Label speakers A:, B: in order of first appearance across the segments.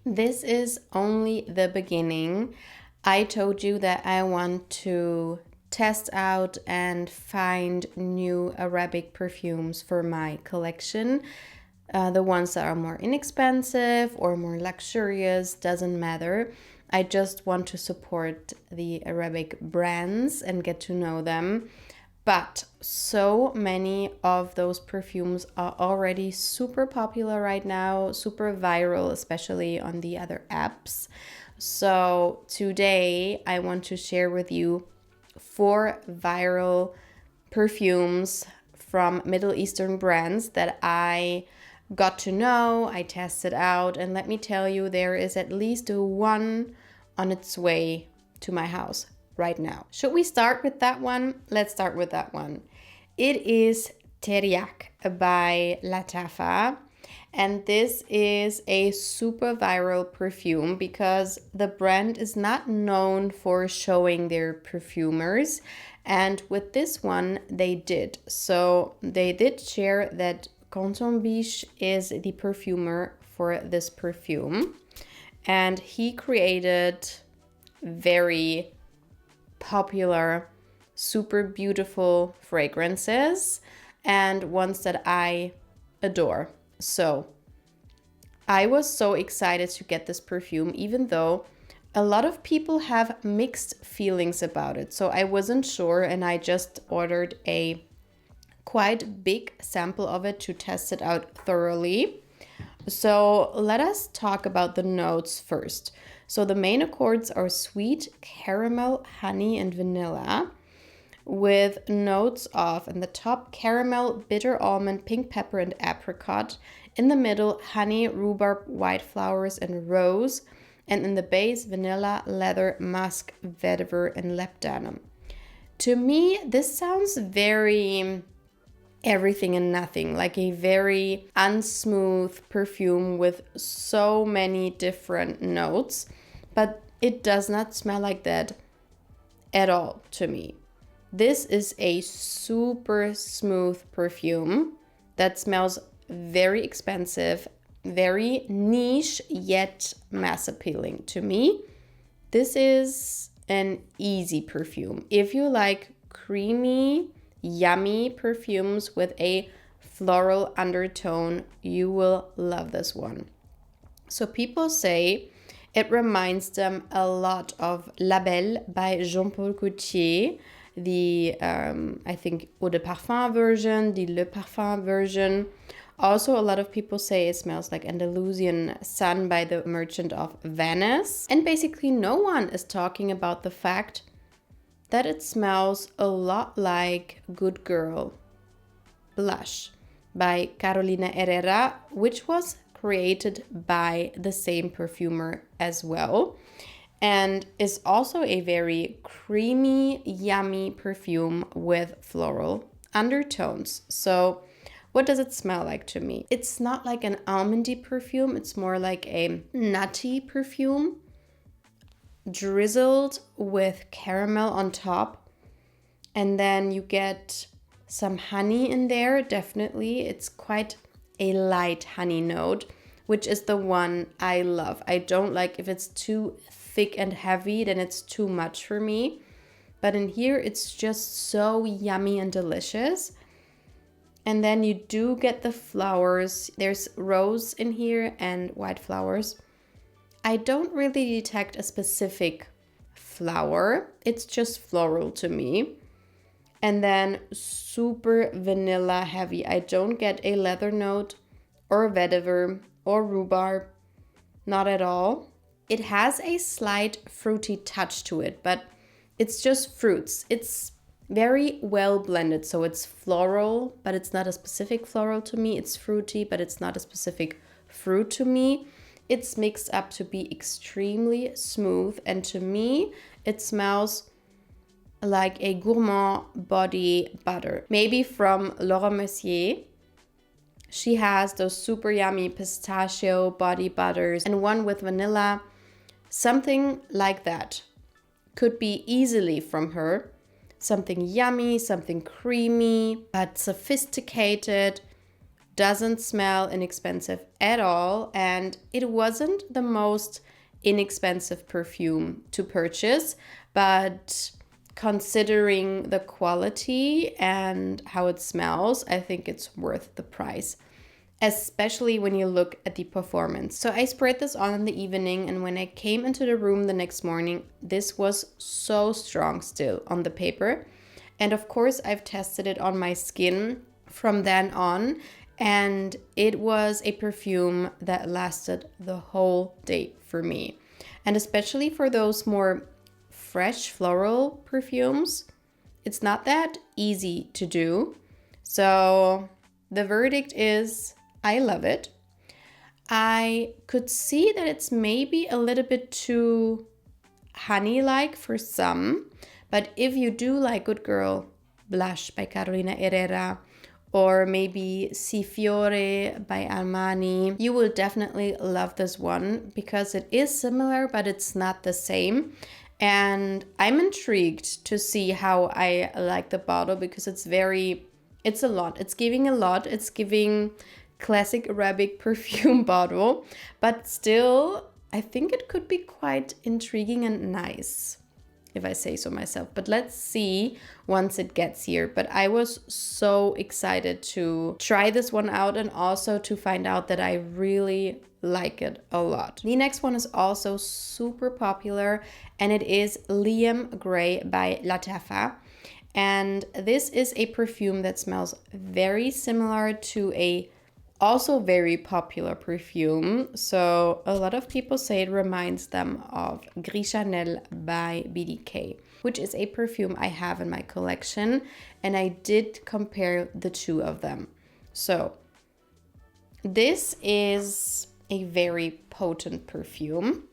A: This is only the beginning. I told you that I want to test out and find new Arabic perfumes for my collection. The ones that are more inexpensive or more luxurious, doesn't matter. I just want to support the Arabic brands and get to know them. But so many of those perfumes are already super popular right now, super viral, especially on the other apps. So today I want to share with you 4 viral perfumes from Middle Eastern brands that I got to know, I tested out, and let me tell you, there is at least one on its way to my house right now. Should we start with that one? Let's start with that one. It is Teriaq by Lattafa. And this is a super viral perfume because the brand is not known for showing their perfumers. And with this one, they did. So they did share that Canton Biche is the perfumer for this perfume. And he created very popular, super beautiful fragrances and ones that I adore. So I was so excited to get this perfume, even though a lot of people have mixed feelings about it. So I wasn't sure, and I just ordered a quite big sample of it to test it out thoroughly. So let us talk about the notes first. So the main accords are sweet caramel, honey, and vanilla, with notes of, in the top, caramel, bitter almond, pink pepper, and apricot. In the middle, honey, rhubarb, white flowers, and rose. And in the base, vanilla, leather, musk, vetiver, and labdanum. To me, this sounds very everything and nothing, like a very unsmooth perfume with so many different notes, but it does not smell like that at all to me. This is a super smooth perfume that smells very expensive, very niche, yet mass appealing to me. This is an easy perfume. If you like creamy, yummy perfumes with a floral undertone, you will love this one. So people say it reminds them a lot of La Belle by Jean-Paul Gaultier, the I think Eau de Parfum version, the Le Parfum version. Also, a lot of people say it smells like Andalusian Sun by the Merchant of Venice. And basically no one is talking about the fact that it smells a lot like Good Girl Blush by Carolina Herrera, which was created by the same perfumer as well, and is also a very creamy, yummy perfume with floral undertones. So what does it smell like to me? It's not like an almondy perfume, it's more like a nutty perfume, drizzled with caramel on top, and then you get some honey in there. Definitely, it's quite a light honey note, which is the one I love. I don't like if it's too thick and heavy, then it's too much for me, but in here it's just so yummy and delicious. And then you do get the flowers. There's rose in here and white flowers. I don't really detect a specific flower. It's just floral to me. And then super vanilla heavy. I don't get a leather note or vetiver or rhubarb. Not at all. It has a slight fruity touch to it, but it's just fruits. It's very well blended. So it's floral, but it's not a specific floral to me. It's fruity, but it's not a specific fruit to me. It's mixed up to be extremely smooth, and to me, it smells like a gourmand body butter. Maybe from Laura Mercier. She has those super yummy pistachio body butters and one with vanilla. Something like that could be easily from her. Something yummy, something creamy, but sophisticated, doesn't smell inexpensive at all, and it wasn't the most inexpensive perfume to purchase, but considering the quality and how it smells, I think it's worth the price, especially when you look at the performance. So I sprayed this on in the evening, and when I came into the room the next morning, this was so strong still on the paper. And of course, I've tested it on my skin from then on, and it was a perfume that lasted the whole day for me. And especially for those more fresh floral perfumes, it's not that easy to do. So the verdict is, I love it. I could see that it's maybe a little bit too honey-like for some, but if you do like Good Girl Blush by Carolina Herrera, or maybe Si Fiore by Armani, you will definitely love this one because it is similar, but it's not the same. And I'm intrigued to see how I like the bottle because it's a lot. It's giving a lot. It's giving classic Arabic perfume bottle, but still, I think it could be quite intriguing and nice, if I say so myself. But let's see once it gets here. But I was so excited to try this one out and also to find out that I really like it a lot. The next one is also super popular, and it is Liam Grey by Lattafa. And this is a perfume that smells very similar to a also very popular perfume. So a lot of people say it reminds them of Gris Chanel by BDK, which is a perfume I have in my collection, and I did compare the two of them. So this is a very potent perfume.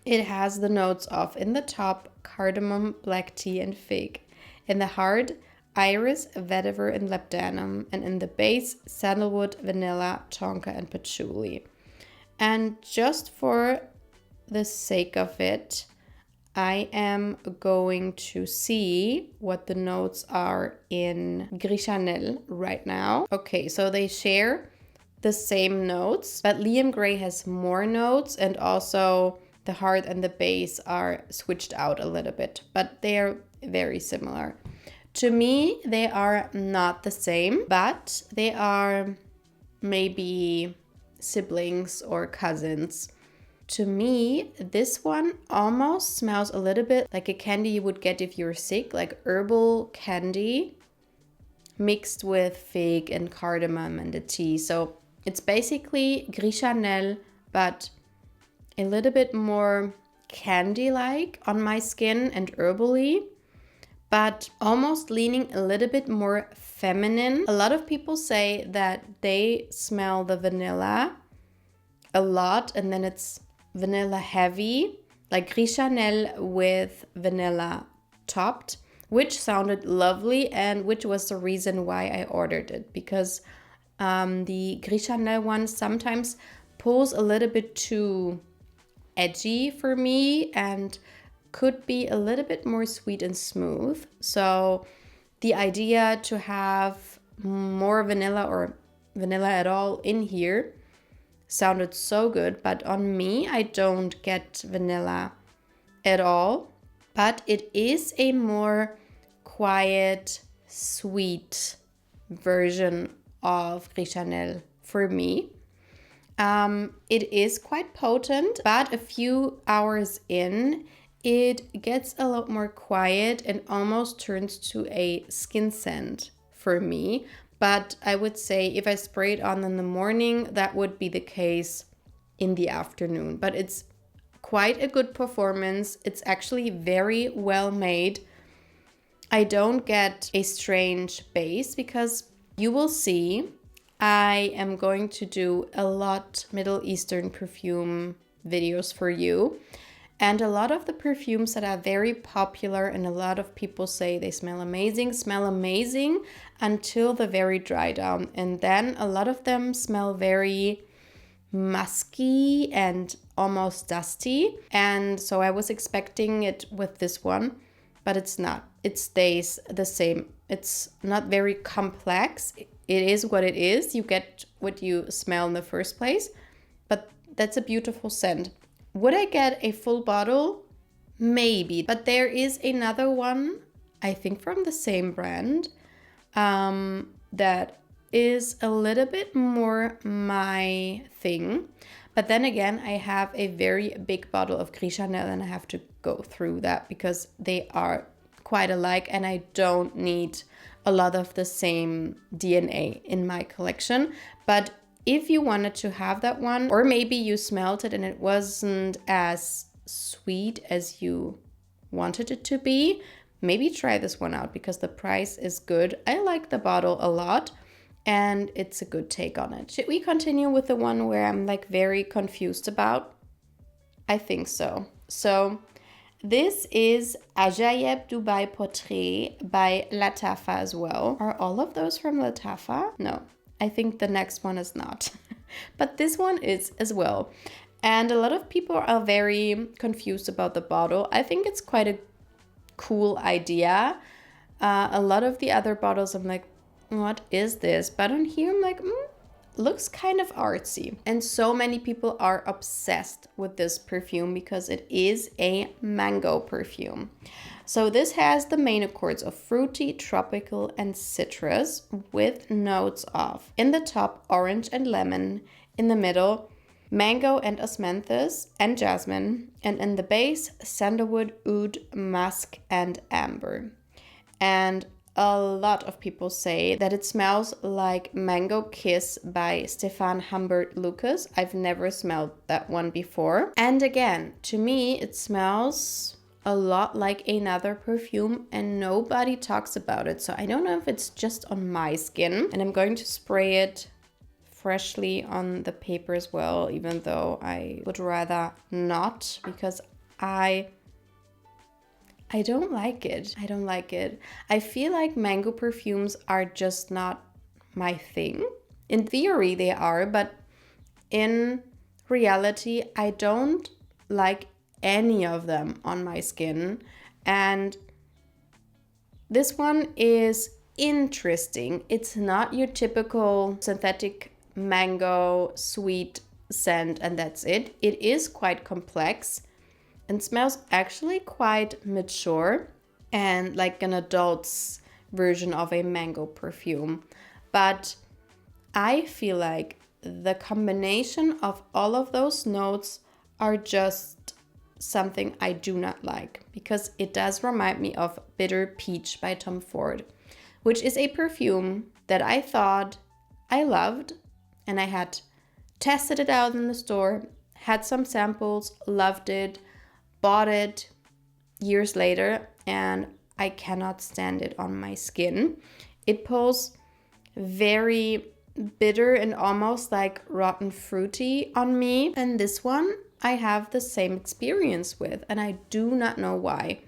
A: It has the notes of, in the top, cardamom, black tea, and fig. In the heart, iris, vetiver, and labdanum, and in the base, sandalwood, vanilla, tonka, and patchouli. And just for the sake of it, I am going to see what the notes are in Gris Chanel right now. Okay, so they share the same notes, but Liam Grey has more notes, and also the heart and the base are switched out a little bit, but they are very similar. To me, they are not the same, but they are maybe siblings or cousins. To me, this one almost smells a little bit like a candy you would get if you're sick, like herbal candy mixed with fig and cardamom and the tea. So it's basically Gris Chanel, but a little bit more candy-like on my skin and herbally, but almost leaning a little bit more feminine. A lot of people say that they smell the vanilla a lot, and then it's vanilla heavy, like Gris Chanel with vanilla topped, which sounded lovely and which was the reason why I ordered it, because the Gris Chanel one sometimes pulls a little bit too edgy for me and could be a little bit more sweet and smooth. So the idea to have more vanilla or vanilla at all in here sounded so good, but on me, I don't get vanilla at all. But it is a more quiet, sweet version of Gris Chanel for me. It is quite potent, but a few hours in, it gets a lot more quiet and almost turns to a skin scent for me. But I would say if I spray it on in the morning, that would be the case in the afternoon. But it's quite a good performance. It's actually very well made. I don't get a strange base because you will see I am going to do a lot Middle Eastern perfume videos for you. And a lot of the perfumes that are very popular and a lot of people say they smell amazing until the very dry down. And then a lot of them smell very musky and almost dusty. And so I was expecting it with this one, but it's not. It stays the same. It's not very complex. it is what it is. You get what you smell in the first place. But that's a beautiful scent. Would I get a full bottle? Maybe. But there is another one, I think from the same brand, that is a little bit more my thing. But then again, I have a very big bottle of Gris Chanel and I have to go through that because they are quite alike and I don't need a lot of the same DNA in my collection. But if you wanted to have that one, or maybe you smelled it and it wasn't as sweet as you wanted it to be, maybe try this one out because the price is good. I like the bottle a lot and it's a good take on it. Should we continue with the one where I'm like very confused about? I think so. So this is Ajayeb Dubai Portrait by Lattafa as well. Are all of those from Lattafa? No, I think the next one is not. But this one is as well. And a lot of people are very confused about the bottle. I think it's quite a cool idea. A lot of the other bottles, I'm like, what is this? But on here, I'm like, looks kind of artsy. And so many people are obsessed with this perfume because it is a mango perfume. So this has the main accords of fruity, tropical, and citrus with notes of, in the top, orange and lemon, in the middle, mango and osmanthus and jasmine, and in the base, sandalwood, oud, musk, and amber. And a lot of people say that it smells like Mango Kiss by Stefan Humbert Lucas. I've never smelled that one before. And again, to me, it smells a lot like another perfume and nobody talks about it. So I don't know if it's just on my skin. And I'm going to spray it freshly on the paper as well, even though I would rather not because I don't like it. I don't like it. I feel like mango perfumes are just not my thing. In theory, they are, but in reality, I don't like any of them on my skin. And this one is interesting. It's not your typical synthetic mango sweet scent, and that's it. It is quite complex and smells actually quite mature and like an adult's version of a mango perfume. But I feel like the combination of all of those notes are just something I do not like because it does remind me of Bitter Peach by Tom Ford, which is a perfume that I thought I loved and I had tested it out in the store, had some samples, loved it, bought it years later, and I cannot stand it on my skin. It pulls very bitter and almost like rotten fruity on me. And this one I have the same experience with, and I do not know why.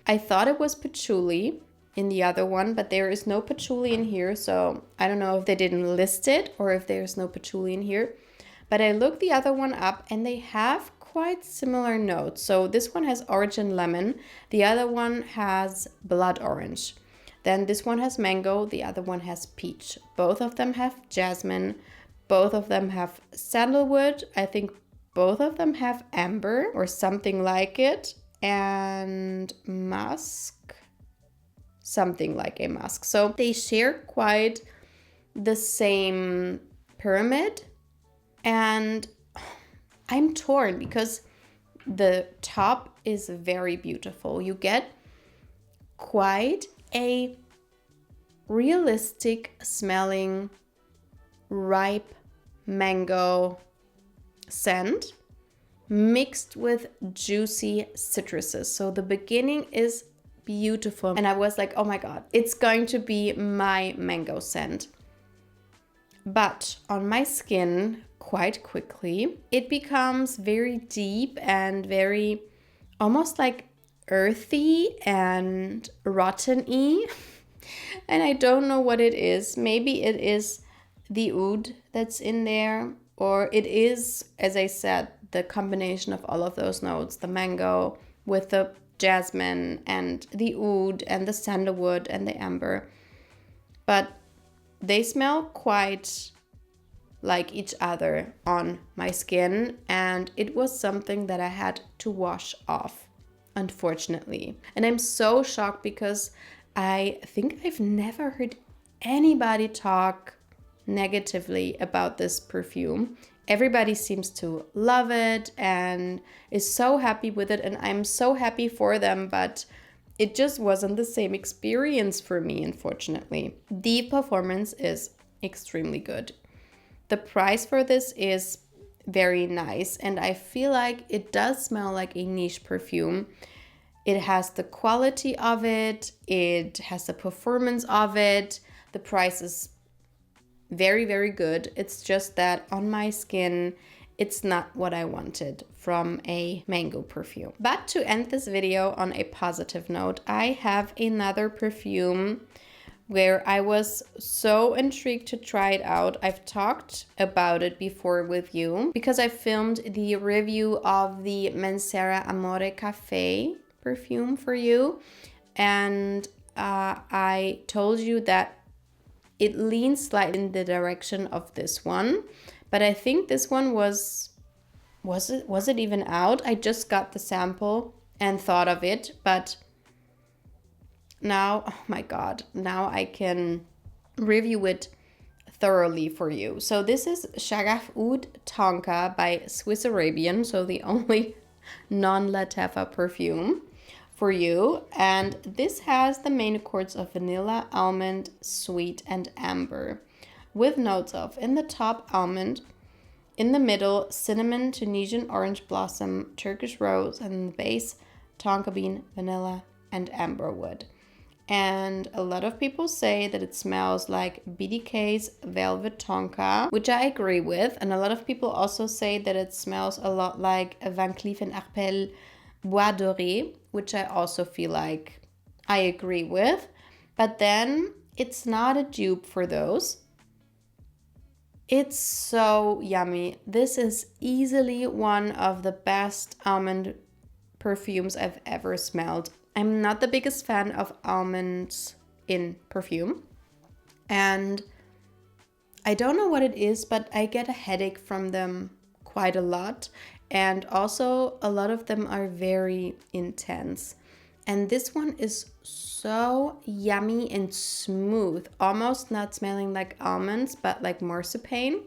A: I thought it was patchouli in the other one, but there is no patchouli in here, so I don't know if they didn't list it or if there's no patchouli in here. But I looked the other one up and they have quite similar notes. So this one has orange and lemon. The other one has blood orange. Then this one has mango. The other one has peach. Both of them have jasmine. Both of them have sandalwood. I think both of them have amber or something like it. And musk. Something like a musk. So they share quite the same pyramid. And I'm torn because the top is very beautiful. You get quite a realistic smelling ripe mango scent mixed with juicy citruses. So the beginning is beautiful. And I was like, oh my God, it's going to be my mango scent. But on my skin, quite quickly, it becomes very deep and very almost like earthy and rotten-y. And I don't know what it is. Maybe it is the oud that's in there, or it is, as I said, the combination of all of those notes, the mango with the jasmine and the oud and the sandalwood and the amber. But they smell quite like each other on my skin, and it was something that I had to wash off, unfortunately. And I'm so shocked because I think I've never heard anybody talk negatively about this perfume. Everybody seems to love it and is so happy with it, and I'm so happy for them, but it just wasn't the same experience for me, unfortunately. The performance is extremely good. The price for this is very nice, and I feel like it does smell like a niche perfume. It has the quality of it, it has the performance of it, the price is very, very good. It's just that on my skin, it's not what I wanted from a mango perfume. But to end this video on a positive note, I have another perfume where I was so intrigued to try it out. I've talked about it before with you because I filmed the review of the Mensera Amore Cafe perfume for you. And I told you that it leans slightly in the direction of this one. But I think this one was it even out? I just got the sample and thought of it, but now, oh my God, now I can review it thoroughly for you. So this is Shaghaf Oud Tonka by Swiss Arabian, so the only non-Lattafa perfume for you. And this has the main accords of vanilla, almond, sweet, and amber, with notes of, in the top, almond, in the middle, cinnamon, Tunisian orange blossom, Turkish rose, and in the base, tonka bean, vanilla, and amber wood. And a lot of people say that it smells like BDK's Velvet Tonka, which I agree with. And a lot of people also say that it smells a lot like Van Cleef & Arpels Bois Doré, which I also feel like I agree with. But then it's not a dupe for those. It's so yummy. This is easily one of the best almond perfumes I've ever smelled. I'm not the biggest fan of almonds in perfume, and I don't know what it is, but I get a headache from them quite a lot, and also a lot of them are very intense. And this one is so yummy and smooth, almost not smelling like almonds, but like marzipan,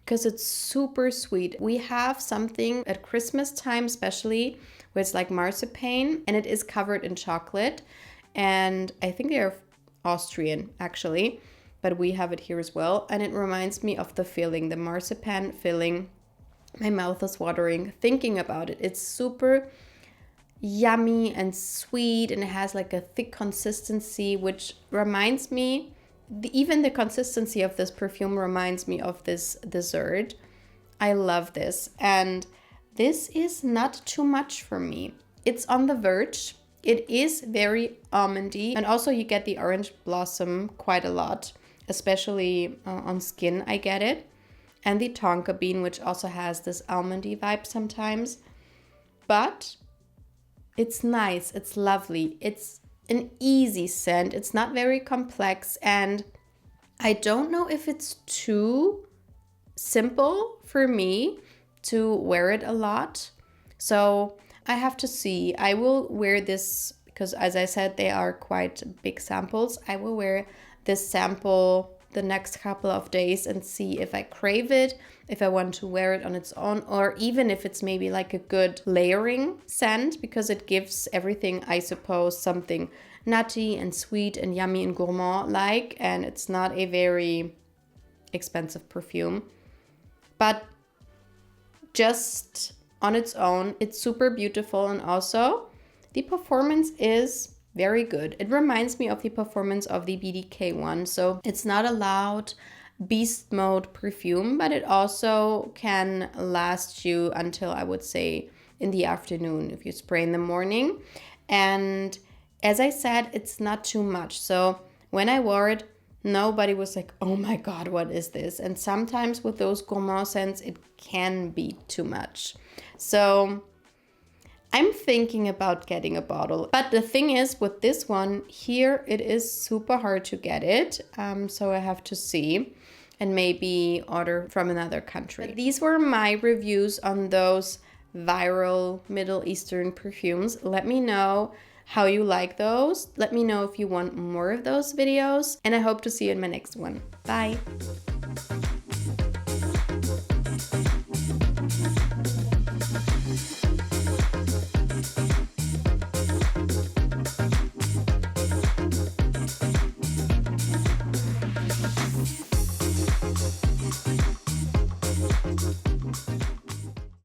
A: because it's super sweet. We have something at Christmas time especially where it's like marzipan and it is covered in chocolate. And I think they're Austrian actually, but we have it here as well. And it reminds me of the filling, the marzipan filling. My mouth is watering thinking about it. It's super yummy and sweet, and it has like a thick consistency, which reminds me, even the consistency of this perfume reminds me of this dessert. I love this, and this is not too much for me. It's on the verge. It is very almondy, and also you get the orange blossom quite a lot, especially on skin. I get it, and the tonka bean, which also has this almondy vibe sometimes. But it's nice. It's lovely. It's an easy scent. It's not very complex, and I don't know if it's too simple for me to wear it a lot. So I have to see. I will wear this because, as I said, they are quite big samples. I will wear this sample the next couple of days and see if I crave it, if I want to wear it on its own, or even if it's maybe like a good layering scent, because it gives everything, I suppose, something nutty and sweet and yummy and gourmand like, and it's not a very expensive perfume. But just on its own, it's super beautiful, and also the performance is very good. It reminds me of the performance of the BDK one. So it's not a loud beast mode perfume, but it also can last you until, I would say, in the afternoon if you spray in the morning. And as I said, it's not too much. So when I wore it, nobody was like, oh my God, what is this? And sometimes with those gourmand scents, it can be too much. So I'm thinking about getting a bottle, but the thing is with this one here, it is super hard to get it. So I have to see and maybe order from another country. But these were my reviews on those viral Middle Eastern perfumes. Let me know how you like those. Let me know if you want more of those videos, and I hope to see you in my next one. Bye.